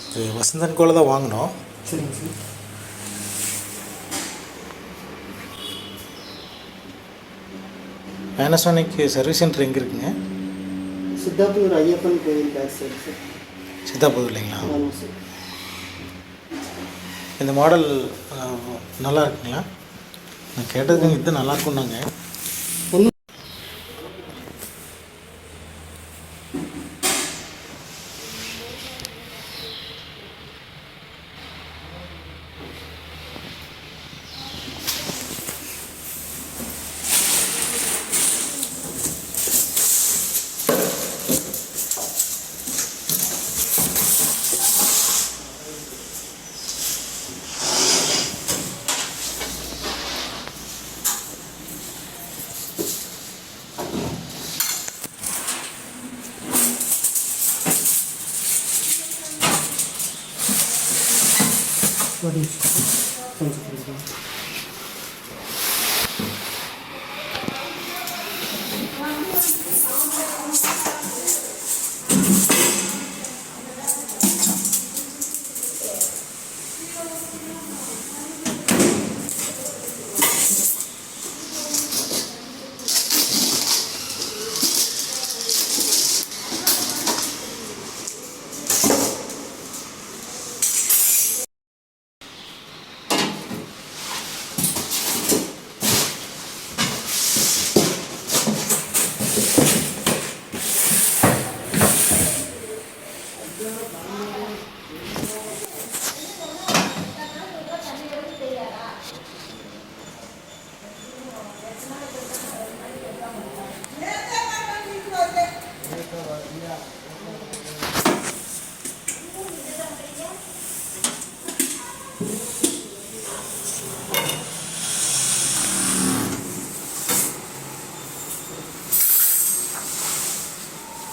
இது வசந்தன் கோல தான் வாங்கினோம். சரிங்க சார். பேனசோனிக் சர்வீஸ் சென்டர் எங்கே இருக்குங்க? சித்தாபுதூர் ஐயப்பன் கோயில் பேக் சைடு சார். சித்தாபுதூர் இல்லைங்களா? ஆமாம் சார். இந்த மாடல் நல்லா இருக்குங்களா? நான் கேட்டதுக்கு இது நல்லா இருக்குன்னாங்க.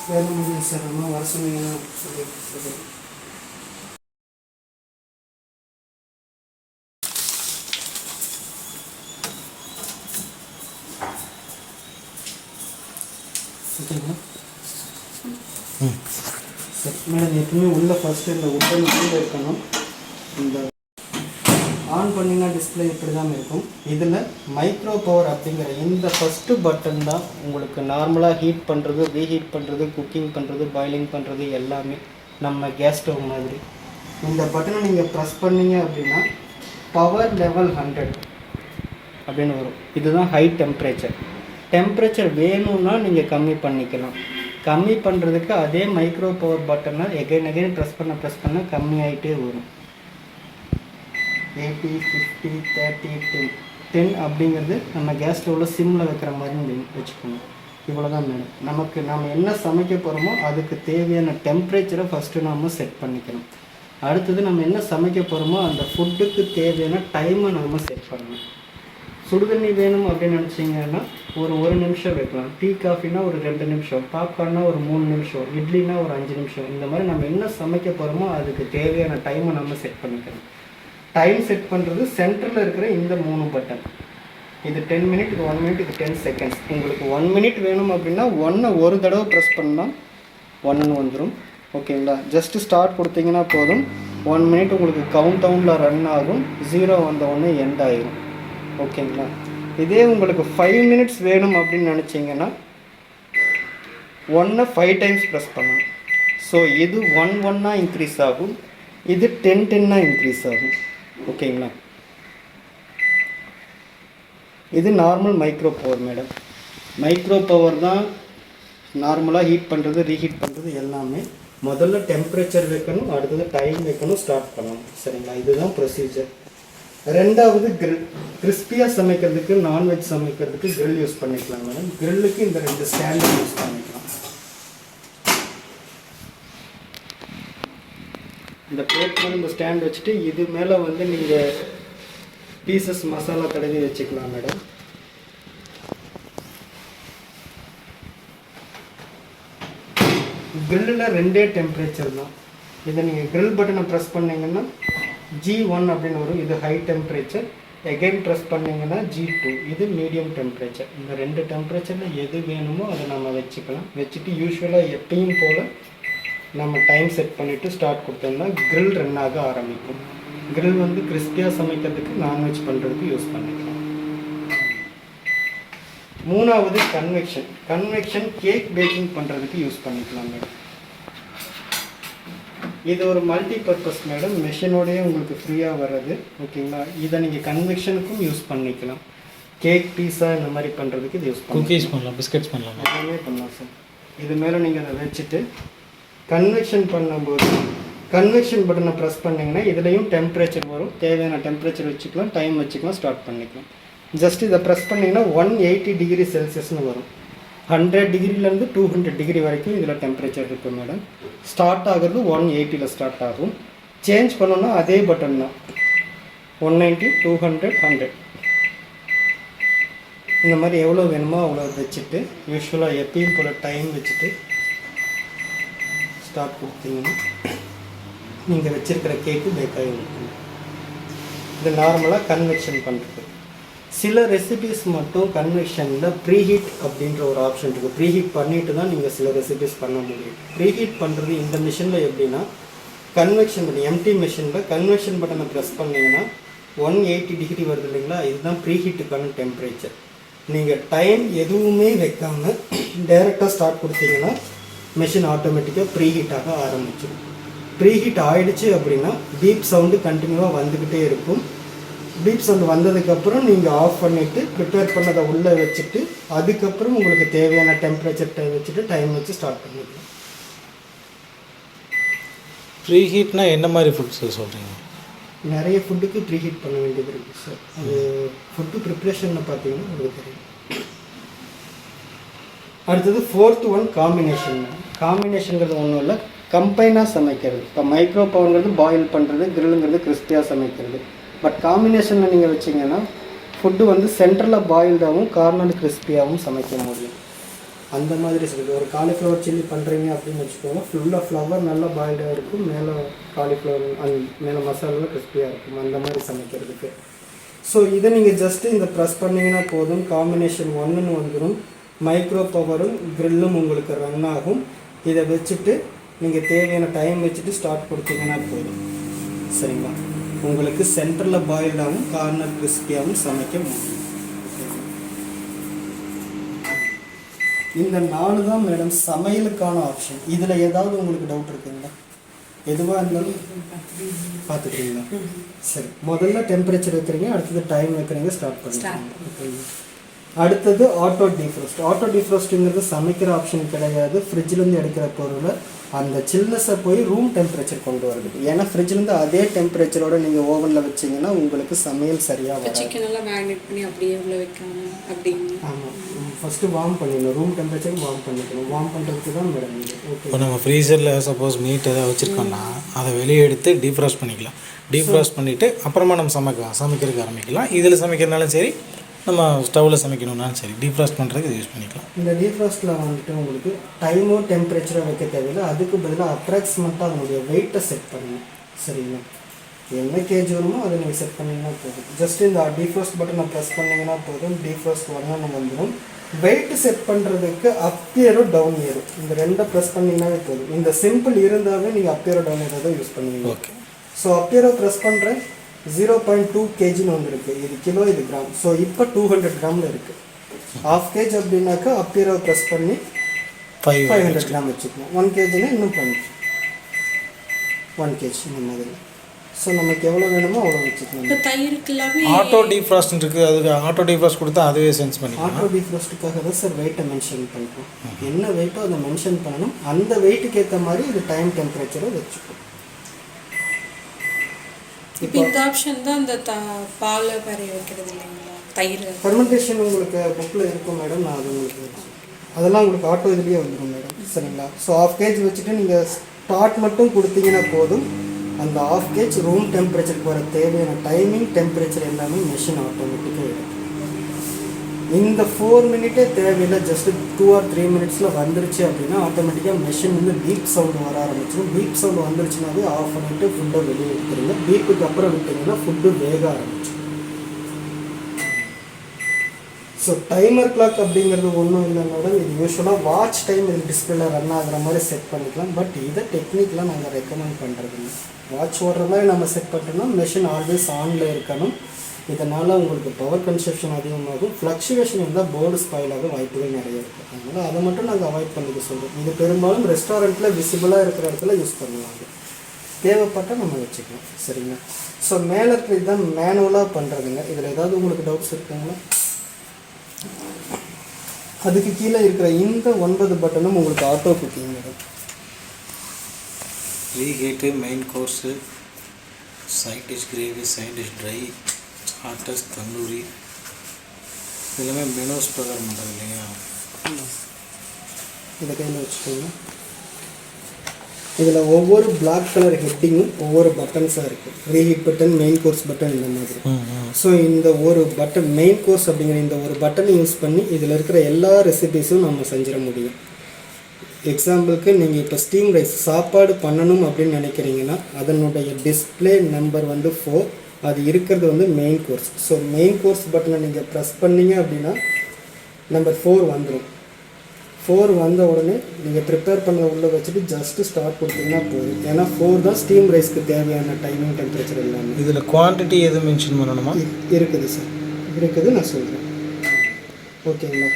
வேறு முடியும் சார். அம்மா வர சொன்னீங்கன்னா சொல்லி. ஓகேங்களா? சரி மேடம், எப்பவுமே உள்ள ஃபஸ்ட்டு இந்த உட்டன் கீழே இருக்கணும். இந்த ஆன் பண்ணிங்கன்னா டிஸ்பிளே இப்படி தான் இருக்கும். இதில் மைக்ரோ பவர் அப்படிங்கிற இந்த ஃபஸ்ட்டு பட்டன் தான் உங்களுக்கு நார்மலாக ஹீட் பண்ணுறது, ரீஹீட் பண்ணுறது, குக்கிங் பண்ணுறது, பாயிலிங் பண்ணுறது எல்லாமே நம்ம கேஸ் ஸ்டவ் மாதிரி. இந்த பட்டனை நீங்கள் ப்ரெஸ் பண்ணீங்க அப்படின்னா பவர் லெவல் 100 அப்படின்னு வரும். இதுதான் ஹை டெம்பரேச்சர். டெம்பரேச்சர் வேணும்னா நீங்கள் கம்மி பண்ணிக்கலாம். கம்மி பண்ணுறதுக்கு அதே மைக்ரோ பவர் பட்டனை எகைன் ப்ரெஸ் பண்ண கம்மியாகிட்டே வரும். 80, 50, 30, 10 அப்படிங்கிறது நம்ம கேஸ் ஸ்டவ்வில் சிம்மில் வைக்கிற மாதிரி வச்சுக்கணும். இவ்வளோ தான் மேடம். நம்ம என்ன சமைக்க போகிறோமோ அதுக்கு தேவையான டெம்பரேச்சரை ஃபஸ்ட்டு நம்ம செட் பண்ணிக்கணும். அடுத்தது நம்ம என்ன சமைக்க போகிறோமோ அந்த ஃபுட்டுக்கு தேவையான டைமை நம்ம செட் பண்ணணும். சுடுதண்ணி வேணும் அப்படின்னு நினச்சிங்கன்னா ஒரு நிமிஷம் வைக்கலாம். டீ காஃபினா ஒரு 2 நிமிஷம், பாப்கார்னா ஒரு 3 நிமிஷம், இட்லினா ஒரு 5 நிமிஷம். இந்த மாதிரி நம்ம என்ன சமைக்க போகிறோமோ அதுக்கு தேவையான டைமை நம்ம செட் பண்ணிக்கணும். டைம் செட் பண்ணுறது சென்டரில் இருக்கிற இந்த 3 பட்டன். இது 10 மினிட், இது 1 மினிட், இது 10 செகண்ட்ஸ். உங்களுக்கு 1 மினிட் வேணும் அப்படின்னா 1 ஒரு தடவை ப்ரெஸ் பண்ணால் 1 வந்துடும். ஓகேங்களா? ஜஸ்ட்டு ஸ்டார்ட் கொடுத்தீங்கன்னா போதும். 1 மினிட் உங்களுக்கு கவுண்ட் டவுனில் ரன் ஆகும். 0 வந்த உடனே எண்ட் ஆகிடும். ஓகேங்களா? இதே உங்களுக்கு 5 மினிட்ஸ் வேணும் அப்படின்னு நினச்சிங்கன்னா 1 5 டைம்ஸ் ப்ரெஸ் பண்ணணும். ஸோ இது 1 இன்க்ரீஸ் ஆகும், இது 10 இன்க்ரீஸ் ஆகும். ஓகேங்களா? இது normal micro power madam. Micro power தான் நார்மலாக ஹீட் பண்ணுறது, ரீஹீட் பண்ணுறது எல்லாமே. முதல்ல டெம்பரேச்சர் வைக்கணும், அடுத்தது டைம் வைக்கணும், ஸ்டார்ட் பண்ணணும். சரிங்களா? இதுதான் ப்ரொசீஜர். ரெண்டாவது கிறிஸ்பியாக சமைக்கிறதுக்கு, நான்வெஜ் சமைக்கிறதுக்கு கிரில் யூஸ் பண்ணிக்கலாம் மேடம். கிரில்லுக்கு இந்த 2 ஸ்டாண்டு யூஸ் பண்ணிக்கலாம். இந்த பிளேட் மேலே இந்த ஸ்டாண்ட் வச்சுட்டு இது மேலே வந்து நீங்கள் பீசஸ் மசாலா தடவி வச்சுக்கலாம் மேடம். கிரில்லில் 2 டெம்பரேச்சர் தான். இதை நீங்கள் கிரில் பட்டனை ப்ரெஸ் பண்ணிங்கன்னா G1 அப்படின்னு வரும். இது ஹை டெம்பரேச்சர். எகைன் ப்ரெஸ் பண்ணிங்கன்னா G2, இது மீடியம் டெம்பரேச்சர். இந்த 2 டெம்பரேச்சரில் எது வேணுமோ அதை நம்ம வச்சுக்கலாம். வச்சுட்டு யூஸ்வலாக எப்பயும் போல் நம்ம டைம் செட் பண்ணிவிட்டு ஸ்டார்ட் கொடுத்தோம்னா grill ரன் ஆக ஆரம்பிக்கும். grill வந்து கிறிஸ்பியாக சமைக்கிறதுக்கு நான்வெஜ் பண்ணுறதுக்கு யூஸ் பண்ணிக்கலாம். மூணாவது கன்வெக்ஷன் கேக் பேக்கிங் பண்ணுறதுக்கு யூஸ் பண்ணிக்கலாம் மேடம். இது ஒரு மல்டி பர்பஸ் மேடம், மெஷினோடய உங்களுக்கு ஃப்ரீயாக வர்றது. ஓகேங்களா, இதை நீங்கள் கன்வெக்ஷனுக்கும் யூஸ் பண்ணிக்கலாம். கேக் பீஸா இந்த மாதிரி பண்ணுறதுக்கு இது யூஸ் பண்ணலாம். குக்கீஸ் பண்ணலாம், பிஸ்கட்ஸ் பண்ணலாம், எல்லாமே பண்ணலாம் சார். இது மேலே நீங்கள் அதை வச்சுட்டு கன்வெக்ஷன் பண்ணும்போது கன்வெக்ஷன் பட்டனை ப்ரெஸ் பண்ணிங்கன்னா இதுலேயும் டெம்பரேச்சர் வரும். தேவையான டெம்பரேச்சர் வச்சுக்கலாம், டைம் வச்சுக்கலாம், ஸ்டார்ட் பண்ணிக்கலாம். ஜஸ்ட் இதை ப்ரெஸ் பண்ணிங்கன்னா 180 டிகிரி செல்சியஸ்னு வரும். 100 டிகிரிலேருந்து 200 டிகிரி வரைக்கும் இதில் டெம்பரேச்சர் இருக்குது மேடம். ஸ்டார்ட் ஆகிறது 180ல் ஸ்டார்ட் ஆகும். சேஞ்ச் பண்ணோன்னா அதே பட்டன் தான், 190, 200, 100 இந்த மாதிரி எவ்வளோ வேணுமோ அவ்வளோ வச்சுட்டு யூஸ்வலாக எப்பயும் போல் டைம் வச்சுட்டு ஸ்டார்ட் கொடுத்தீங்கன்னா நீங்கள் வச்சுருக்கிற கேக்கு பேக்காகி இருக்கும். இது நார்மலாக கன்வெக்ஷன் பண்ணுறது. சில ரெசிபிஸ் மட்டும் கன்வெக்ஷனில் ப்ரீஹீட் அப்படின்ற ஒரு ஆப்ஷன் இருக்குது. ப்ரீஹீட் பண்ணிட்டு தான் நீங்கள் சில ரெசிபிஸ் பண்ண முடியும். ப்ரீஹீட் பண்ணுறது இந்த மிஷினில் எப்படின்னா, கன்வெக்ஷன் பட்டன் எம்டி மிஷினில் கன்வெக்ஷன் பட்டனை ப்ரெஸ் பண்ணிங்கன்னா 180 டிகிரி வருது இல்லைங்களா, இதுதான் ப்ரீஹீட்டுக்கான டெம்பரேச்சர். நீங்கள் டைம் எதுவுமே வைக்காமல் டைரெக்டாக ஸ்டார்ட் கொடுத்தீங்கன்னா மிஷின் ஆட்டோமேட்டிக்காக ப்ரீஹீட் ஆக ஆரம்பிச்சிடும். ப்ரீஹீட் ஆகிடுச்சு அப்படின்னா பீப் சவுண்டு கண்டினியூவாக வந்துக்கிட்டே இருக்கும். பீப் சவுண்டு வந்ததுக்கப்புறம் நீங்கள் ஆஃப் பண்ணிவிட்டு ப்ரிப்பேர் பண்ணதை உள்ளே வச்சுட்டு அதுக்கப்புறம் உங்களுக்கு தேவையான டெம்பரேச்சர் வச்சுட்டு டைம் வச்சு ஸ்டார்ட் பண்ணிக்கலாம். ப்ரீ ஹீட்னா என்ன மாதிரி ஃபுட்ஸ் சொல்கிறீங்க? நிறைய ஃபுட்டுக்கு ப்ரீ ஹீட் பண்ண வேண்டியது இருக்குது சார். அது ஃபுட்டு ப்ரிப்ரேஷனில் பார்த்தீங்கன்னா உங்களுக்கு தெரியும். அடுத்தது 4th ஒன் காம்பினேஷன்கிறது ஒன்றும் இல்லை, கம்பைனாக சமைக்கிறது. இப்போ மைக்ரோ பவன்கிறது பாயில் பண்ணுறது, கிரில்லுங்கிறது கிறிஸ்பியாக சமைக்கிறது. பட் காம்பினேஷனில் நீங்கள் வச்சிங்கன்னா ஃபுட்டு வந்து சென்டரில் பாயில்டாகவும் கார்னர் கிறிஸ்பியாகவும் சமைக்க முடியும். அந்த மாதிரி சொல்லுது. ஒரு காலிஃப்ளவர் சில்லி பண்ணுறீங்க அப்படின்னு வச்சுக்கோங்க, ஃபுல்லாக ஃப்ளவர் நல்லா பாயில்டாக இருக்கும், மேலே காலிஃப்ளவர் மேலே மசாலாலாம் கிறிஸ்பியாக இருக்கும். அந்த மாதிரி சமைக்கிறதுக்கு ஸோ இதை நீங்கள் ஜஸ்ட்டு இந்த ப்ரெஸ் பண்ணிங்கன்னா போதும், காம்பினேஷன் 1ன்னு வந்துடும். மைக்ரோ பவரும் கிரில்லும் உங்களுக்கு ரன் ஆகும். இதை வச்சுட்டு நீங்கள் தேவையான டைம் வச்சுட்டு ஸ்டார்ட் கொடுத்தீங்கன்னா போதும். சரிங்களா, உங்களுக்கு சென்டரில் பாயில்டாகவும் கார்னர் கிறிஸ்பியாகவும் சமைக்க முடியும். இந்த 4 தான் மேடம் சமையலுக்கான ஆப்ஷன். இதில் ஏதாவது உங்களுக்கு டவுட் இருக்குங்களா? எதுவாக இருந்தாலும் பார்த்துக்கிறீங்களா? சரி, முதல்ல டெம்பரேச்சர் வைக்கிறீங்க, அடுத்தது டைம் வைக்கிறீங்க, ஸ்டார்ட் பண்ணுறீங்க. அடுத்தது ஆட்டோ டிஃப்ரோஸ்ட்டுங்கிறது சமைக்கிற ஆப்ஷன் கிடையாது. ஃப்ரிட்ஜிலேருந்து எடுக்கிற பொருளை அந்த சில்னஸை போய் ரூம் டெம்பரேச்சர் கொண்டு வருது. ஏன்னா ஃப்ரிட்ஜிலேருந்து அதே டெம்பரேச்சரோட நீங்கள் ஓவனில் வச்சிங்கன்னா உங்களுக்கு சமையல் சரியாக வரும். சிக்கனெல்லாம் மேரினேட் பண்ணி அப்படியே உள்ள வைக்கணும் அப்படின்னு. ஆமாம், ஃபஸ்ட்டு வார்ம் பண்ணிடணும், ரூம் டெம்பரேச்சர் வார்ம் பண்ணிக்கணும். வார்ம் பண்ணுறதுக்கு தான் மேடம் இது. ஓகே, இப்போ நம்ம ஃப்ரீசரில் சப்போஸ் மீட் எதாவது வச்சுருக்கோம்னா அதை வெளியே எடுத்து டீஃப்ராஸ்ட் பண்ணிக்கலாம். டீஃப்ராஸ்ட் பண்ணிவிட்டு அப்புறமா நம்ம சமைக்கிறதுக்கு ஆரம்பிக்கலாம். இதில் சமைக்கிறதுனாலும் சரி, நம்ம ஸ்டவ்வில் சமைக்கணும்னாலும் சரி, டீஃப்ராஸ்ட் பண்ணுறதுக்கு இது யூஸ் பண்ணிக்கலாம். இந்த டீஃப்ராஸ்ட்டில் வந்துட்டு உங்களுக்கு டைமோ டெம்பரேச்சரோ வைக்க தேவையில்லை. அதுக்கு பதிலாக அப்ராக்சிமேட்டாக அதனுடைய வெயிட்டை செட் பண்ணணும். சரிங்களா, என்ன கேஜ் வருமோ அதை நீங்கள் செட் பண்ணிங்கன்னா போதும். ஜஸ்ட் இந்த டீஃப்ராஸ்ட் பட்டனை ப்ரெஸ் பண்ணிங்கன்னா போதும், டீஃப்ராஸ்ட் 1 வந்துடும். வெயிட் செட் பண்ணுறதுக்கு அப் ஏரோ டவுன் ஏரோ இந்த 2 ப்ரெஸ் பண்ணிங்கன்னாவே போதும். இந்த சிம்பிள் இருந்தாவே நீங்கள் அப் ஏரோ டவுன் ஏரோ தான் யூஸ் பண்ணுவீங்க. ஓகே, ஸோ அப் ஏரோ ப்ரெஸ் பண்ணுறேன், 0.2 kgன்னு வந்துருக்கு. இது கிலோ, இது கிராம். ஸோ இப்போ 200 கிராமில் இருக்குது. ½ kg அப்படின்னாக்கா அப் ஏரோ ப்ரெஸ் பண்ணி 500 கிராம் வச்சுக்கணும். 1 kgனா இன்னும் பண்ணி 1 kg இந்த மாதிரி. ஸோ நமக்கு எவ்வளோ வேணுமோ அவ்வளோ வச்சுக்கணும். இப்போ தயிருக்கு எல்லாமே ஆட்டோ டீஃப்ராஸ்ட் இருக்குது. அதுக்கு ஆட்டோ டீஃப்ராஸ்ட் கொடுத்தா அதுவே சென்ஸ் பண்ணி. ஆட்டோ டீஃப்ராஸ்ட்டுக்காக தான் சார் வெயிட்டை மென்ஷன் பண்ணுறோம். என்ன வெயிட்டோ அதை மென்ஷன் பண்ணணும். அந்த வெயிட்டுக்கு ஏற்ற மாதிரி இது டைம் டெம்பரேச்சரை வச்சுக்கணும். இப்போ இந்த ஆப்ஷன் தான் இந்த பால் வரைய வைக்கிறது இல்லைங்களா, தயிர் ஃபெர்மெண்டேஷன் உங்களுக்கு புக்கில் இருக்கும் மேடம். நான் அது உங்களுக்கு அதெல்லாம் உங்களுக்கு ஆட்டோ இதுலேயே வந்துடும் மேடம். சரிங்களா, ஸோ ½ kg வச்சுட்டு நீங்கள் ஸ்டார்ட் மட்டும் கொடுத்தீங்கன்னா போதும். அந்த ½ kg ரூம் டெம்பரேச்சருக்கு வர தேவையான டைமிங் டெம்பரேச்சர் எல்லாமே மெஷின் ஆட்டோமேட்டிக்காக எடுக்கும். இந்த 4 மினிட்டே தேவையில்லை, ஜஸ்ட் 2 or 3 மினிட்ஸில் வந்துருச்சு அப்படின்னா ஆட்டோமேட்டிக்காக மெஷின் வந்து பீப் சவுண்டு வர ஆரம்பிச்சிடும். பீப் சவுண்டு வந்துருச்சுனாவே ஆஃப் பண்ணிவிட்டு ஃபுட்டை வெளியே எடுத்துருங்க. பீப்புக்கு அப்புறம் விட்டிங்கன்னா ஃபுட்டு வேக ஆரம்பிச்சிடும். ஸோ டைமர் கிளாக் அப்படிங்கிறது ஒன்றும் இல்லைனாலும் இது யூஸ்வலாக வாட்ச் டைம் இது டிஸ்பிளேல ரன் ஆகுற மாதிரி செட் பண்ணிக்கலாம். பட் இதை டெக்னிக்கெலாம் நாங்கள் ரெக்கமெண்ட் பண்ணுறது இல்லை. வாட்ச் ஓடுற மாதிரி நம்ம செட் பண்ணிட்டோம்னா மெஷின் ஆல்வேஸ் ஆனில் இருக்கணும். இதனால் உங்களுக்கு பவர் கன்சப்ஷன் அதிகமாகும். ஃப்ளக்சுவேஷன் இருந்தால் போர்டு ஸ்பாயில் ஆக வாய்ப்புகள் நிறைய இருக்குது. அதனால் அதை மட்டும் நாங்கள் அவாய்ட் பண்ணிக்க சொல்கிறோம். இது பெரும்பாலும் ரெஸ்டாரண்ட்டில் விசிபிளாக இருக்கிற இடத்துல யூஸ் பண்ணுவாங்க. தேவைப்பட்டால் நம்ம வச்சுக்கலாம். சரிங்களா? ஸோ மேலே இருக்கிறது தான் மேனுவலாக பண்ணுறதுங்க. இதில் ஏதாவது உங்களுக்கு டவுட்ஸ் இருக்குங்களா? அதுக்கு கீழே இருக்கிற இந்த 9 பட்டனும் உங்களுக்கு auto cooking madam. Reheat, main course, side dish gravy, side dish dry, starters, tandoori, எல்லாமே மெனோஸ் ப்ரோக்ராம் பண்ணுறது இல்லையா? இதை கையில் வச்சுக்கோங்க. இதில் ஒவ்வொரு பிளாக் கலர் ஹெட்டிங்கும் ஒவ்வொரு பட்டன்ஸாக இருக்குது. Reheat button, main course button, இந்த மாதிரி. ஸோ இந்த ஒரு பட்டன் மெயின் கோர்ஸ் அப்படிங்கிற இந்த ஒரு பட்டனை யூஸ் பண்ணி இதில் இருக்கிற எல்லா ரெசிபீஸும் நம்ம செஞ்சிட முடியும். எக்ஸாம்பிளுக்கு நீங்கள் இப்போ ஸ்டீம் ரைஸ் சாப்பாடு பண்ணணும் அப்படின்னு நினைக்கிறீங்கன்னா அதனுடைய டிஸ்பிளே நம்பர் வந்து 4, அது இருக்கிறது வந்து main course. So main course பட்டனை நீங்கள் ப்ரெஸ் பண்ணீங்க அப்படின்னா நம்பர் 4 வந்துடும். 4 வந்த உடனே நீங்கள் ப்ரிப்பேர் பண்ண உள்ளே வச்சுட்டு ஜஸ்ட்டு ஸ்டார்ட் கொடுத்தீங்கன்னா போதும். ஏன்னா 4 தான் ஸ்டீம் ரைஸ்க்கு தேவையான டைமிங், டெம்பரேச்சர் எல்லாமே. இதில் குவான்டிட்டி எதுவும் மென்ஷன் பண்ணணுமா? இருக்குது சார், இருக்குது, நான் சொல்கிறேன். ஓகேங்களா?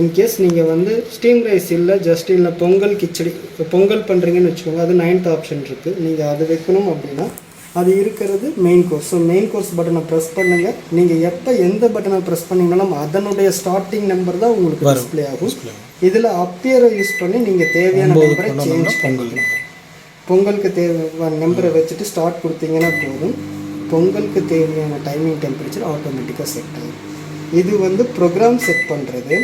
இன்கேஸ் நீங்கள் வந்து ஸ்டீம் ரைஸ் இல்லை, ஜஸ்ட் இல்லை பொங்கல் கிச்சடி, பொங்கல் பண்ணுறீங்கன்னு வச்சுக்கோங்க, அது 9th ஆப்ஷன் இருக்குது. நீங்கள் அது வைக்கணும் அப்படின்னா அது இருக்கிறது main course. So main course பட்டனை ப்ரெஸ் பண்ணுங்கள். நீங்கள் எப்போ எந்த பட்டனை ப்ரெஸ் பண்ணிங்கனாலும் அதனுடைய ஸ்டார்டிங் நம்பர் தான் உங்களுக்கு டிஸ்பிளே ஆகும். இதில் அப்பியரை யூஸ் பண்ணி நீங்கள் தேவையான நம்பரை சேஞ்ச் பண்ணிக்கலாம். பொங்கலுக்கு தேவையான நம்பரை வச்சுட்டு ஸ்டார்ட் கொடுத்தீங்கன்னா போதும். பொங்கலுக்கு தேவையான டைமிங், டெம்பரேச்சர் ஆட்டோமேட்டிக்காக செட் ஆகும். இது வந்து ப்ரோக்ராம் செட் பண்ணுறது.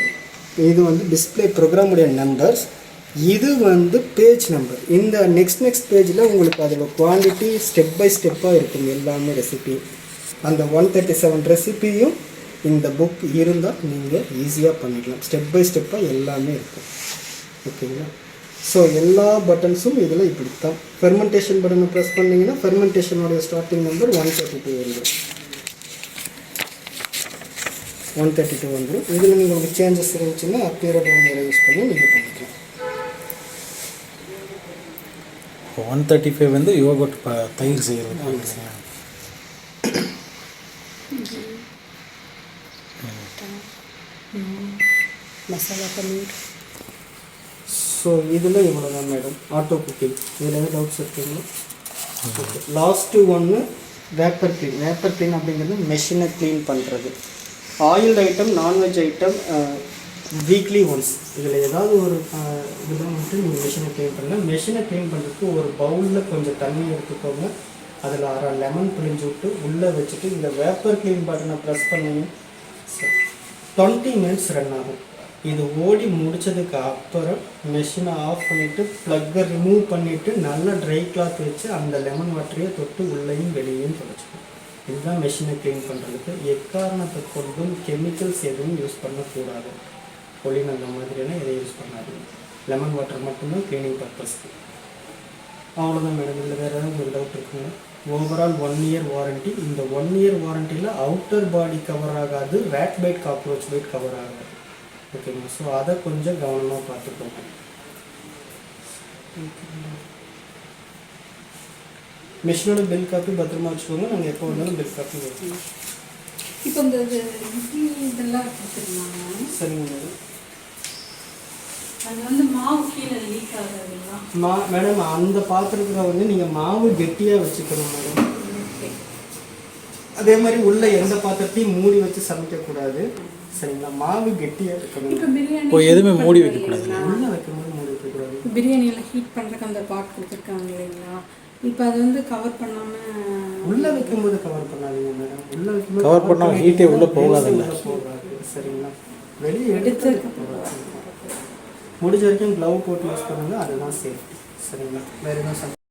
இது வந்து டிஸ்பிளே ப்ரோக்ராமுடைய நம்பர்ஸ். இது வந்து பேஜ் நம்பர். இந்த நெக்ஸ்ட் பேஜில் உங்களுக்கு அதில் குவான்டிட்டி ஸ்டெப் பை ஸ்டெப்பாக இருக்கும் எல்லாமே ரெசிபி. அந்த 137 ரெசிபியும் இந்த புக் இருந்தால் நீங்கள் ஈஸியாக பண்ணிக்கலாம். ஸ்டெப் பை ஸ்டெப்பாக எல்லாமே இருக்கும். ஓகேங்களா? ஸோ எல்லா பட்டன்ஸும் இதில் இப்படித்தான். ஃபெர்மெண்டேஷன் பட்டனை ப்ரெஸ் பண்ணிங்கன்னா ஃபெர்மெண்டேஷனோடைய ஸ்டார்டிங் நம்பர் 132 வந்துடும். 132 வந்துடும். இதில் நீங்கள் உங்களுக்கு சேஞ்சஸ் இருந்துச்சுன்னா அப்பியரோட யூஸ் பண்ணி நீங்கள் பண்ணிக்கலாம். 135 வந்து யோகட் தயிர் செய்கிறது. மசாலா பன்னீர். ஸோ இதில் இவ்வளோ தான் மேடம் ஆட்டோ குக்கிங். இதில் எதாவது டவுட்ஸ் இருக்குங்களா? ஓகே. லாஸ்ட்டு ஒன்று வேப்பர் க்ளீன். வேப்பர் க்ளீன் அப்படிங்கிறது மெஷினை க்ளீன் பண்ணுறது. Oil item, non veg item weekly once இதில் ஏதாவது ஒரு இதுதான் வந்துட்டு நீங்கள் மெஷினை க்ளீன் பண்ணலாம். மெஷினை க்ளீன் பண்ணுறதுக்கு ஒரு பவுலில் கொஞ்சம் தண்ணி எடுத்துக்கோங்க. அதில் 1/2 லெமன் பிழிஞ்சு விட்டு உள்ளே வச்சுட்டு இந்த வேப்பர் க்ளீன் பட்டனை ப்ரெஸ் பண்ணிங்க. 20 மினிட்ஸ் ரன் ஆகும். இது ஓடி முடித்ததுக்கு அப்புறம் மெஷினை ஆஃப் பண்ணிவிட்டு ப்ளக்கை ரிமூவ் பண்ணிவிட்டு நல்லா ட்ரை கிளாத் வச்சு அந்த லெமன் வாட்டரையே தொட்டு உள்ளேயும் வெளியேயும் துடைச்சிக்கணும். இதுதான் மெஷினை க்ளீன் பண்ணுறதுக்கு. எக்காரணத்தை கொண்டும் கெமிக்கல்ஸ் எதுவும் யூஸ் பண்ணக்கூடாது. பொலின் அந்த மாதிரியான எதையும் யூஸ் பண்ணாதீங்க. லெமன் வாட்டர் மட்டும்தான் க்ளீனிங் பர்பஸ்க்கு. அவ்வளோதான் மேடம். இல்லை வேறு ஏதாவது உங்களுக்கு டவுட் இருக்குங்க? Overall 1 year warranty. இந்த 1 இயர் வாரண்ட்டியில் அவுட்டர் பாடி கவர் ஆகாது, rate byte, cockroach byte cover ஆகாது. ஓகேங்களா? ஸோ அதை கொஞ்சம் கவனமாக பார்த்துக்கோங்க. மிஷினோட பில் காப்பி பத்திரமா வச்சுக்கோங்க. நாங்கள் எப்போ வந்தாலும் பில் காப்பி வைக்கணும். இப்போ இந்த இதெல்லாம் கொடுத்துருந்தாங்க. சரிங்க மேடம். அது வந்து மாவு கீழே லீக் ஆகுதுங்களா? மேடம் அந்த பாத்திரத்தில் வந்து நீங்கள் மாவு கெட்டியாக வச்சுக்கணும் மேடம். அதே மாதிரி உள்ள எந்த பாத்திரத்தையும் மூடி வச்சு சமைக்கக்கூடாது. சரிங்களா? மாவு கெட்டியாக இருக்கணும். இப்போ எதுவுமே மூடி வைக்கக்கூடாது. உள்ள வைக்கும்போது மூடி வைக்கக்கூடாது. பிரியாணியில் ஹீட் பண்ணுறதுக்கு அந்த பாட் கொடுத்துருக்காங்க இல்லைங்களா? இப்போ அது வந்து கவர் பண்ணாமல் உள்ளே வைக்கும்போது கவர் பண்ணாதீங்க மேடம். உள்ளே வைக்கும்போது கவர் பண்ணால் ஹீட்டே உள்ளே போகாது. சரிங்களா? வெளியே எடுத்து முடிஞ்ச வரைக்கும் க்ளவ் போட்டு யூஸ் பண்ணுங்கள். அதுதான் சேஃப்டி. சரிங்களா? வேறு எதுவும்